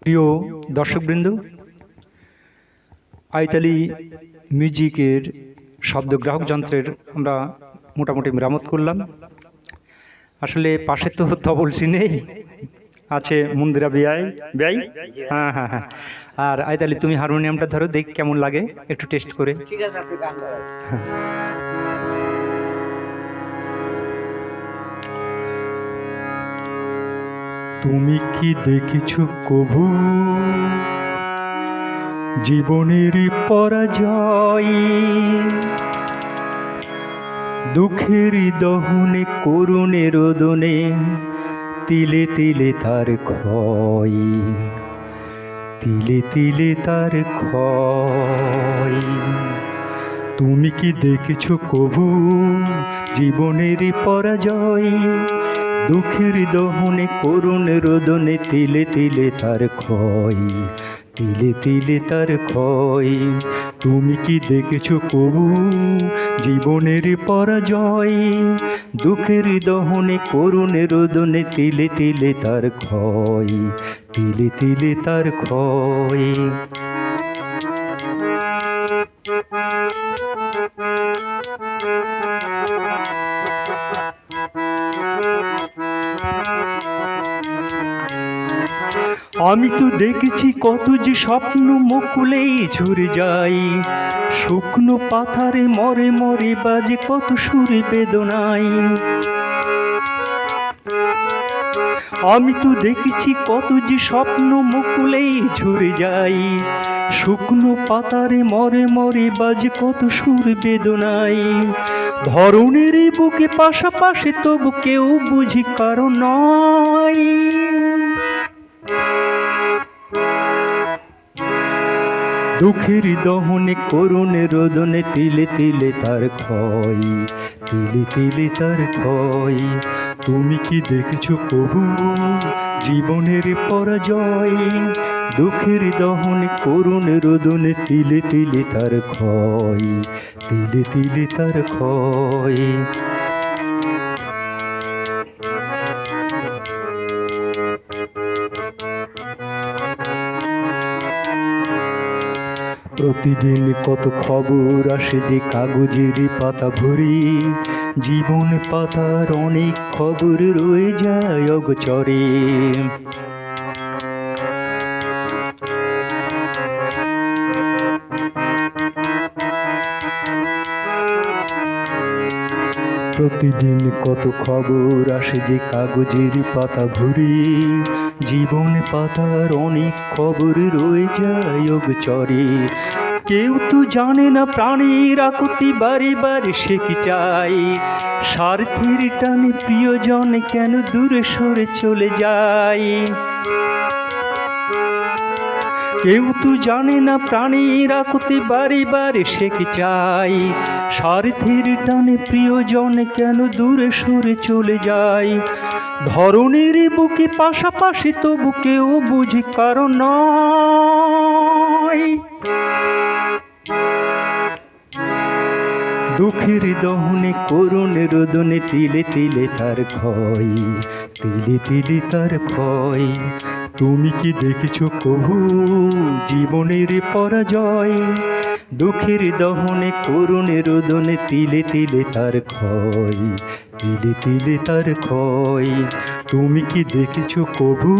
প্রিয় দর্শকবৃন্দ, আইতালি মিউজিকের শব্দগ্রাহক যন্ত্রের আমরা মোটামুটি মেরামত করলাম। আসলে পাশে তো তবলসি নেই, আছে মন্দিরা বিয়াই। হ্যাঁ হ্যাঁ হ্যাঁ। আর আইতালি তুমি হারমোনিয়ামটা ধরো, দেখ কেমন লাগে একটু টেস্ট করে। ঠিক আছে, আপনি গান গান। তুমি কি দেখেছ কভু জীবনের পরাজয়? দুঃখের দহনে করুণে রোদনে তিলে তিলে তার ক্ষয়, তিলে তিলে তার ক্ষয়। তুমি কি দেখেছ কভু জীবনের পরাজয়? দুঃখের দহনে করুণ রোদনে তিলে তিলে তার ক্ষয়, তিলে তিলে তার ক্ষয়। তুমি কি দেখেছ কবু জীবনের পরাজয়? দুঃখের দহনে করুণ রোদনে তিলে তিলে তার ক্ষয়, তিলে তিলে তার ক্ষয়। আমি তো দেখেছি কত যে স্বপ্ন মুকুলেই ঝরে যায়, শুকনো পাথারে মরে মরে বাজে কত সুরে বেদনায়। আমি তো দেখেছি কত যে স্বপ্ন মুকুলেই ঝরে যায়, শুকনো পাতারে মরে মরে বাজে কত সুর বেদনায়। ধরনের বুকে পাশাপাশি তবু কেউ বুঝি কারো নয়। দুঃখের দহনে করুণ রোদনে তিলে তিলে তার ক্ষয়, তিলে তিলে তার ক্ষয়। তুমি কি দেখেছ প্রভু জীবনের পরাজয়? দুঃখের দহনে করুণ রোদনে তিলে তিলে তার ক্ষয়, তিলে তিলে তার ক্ষয়। প্রতিদিন কত খবর আসে যে কাগজের পাতা ভরি, জীবন পাতার অনেক খবর রয়ে যায় অগোচরে। প্রতিদিন কত খবর আসে যে কাগজের পাতা ভরি, জীবন পাতার অনেক খবর রয়ে যায় অগোচরে। কেউ তো জানে না প্রাণীর আকুতি বারে বারে সে কি চাই, স্বার্থের টানে প্রিয়জন কেন দূরে সরে চলে যায়। কেউ তো জানে না প্রাণীর আকুতি বারে বারে সে কি চাই, স্বার্থের টানে প্রিয়জন কেন দূরে সরে চলে যায়। ধরনের বুকে পাশাপাশি তবু কেউ বুঝি কারো নয়। দুঃখের দহনে করুণ রোদনে তিলে তিলে তার ক্ষয়, তিলে তিলে তার ক্ষয়। তুমি কি দেখেছ কভু জীবনের পরাজয়? দুঃখের দহনে করুণ রোদনে তিলে তিলে তার ক্ষয়, তিলে তিলে তার ক্ষয়। তুমি কি দেখেছ কভু?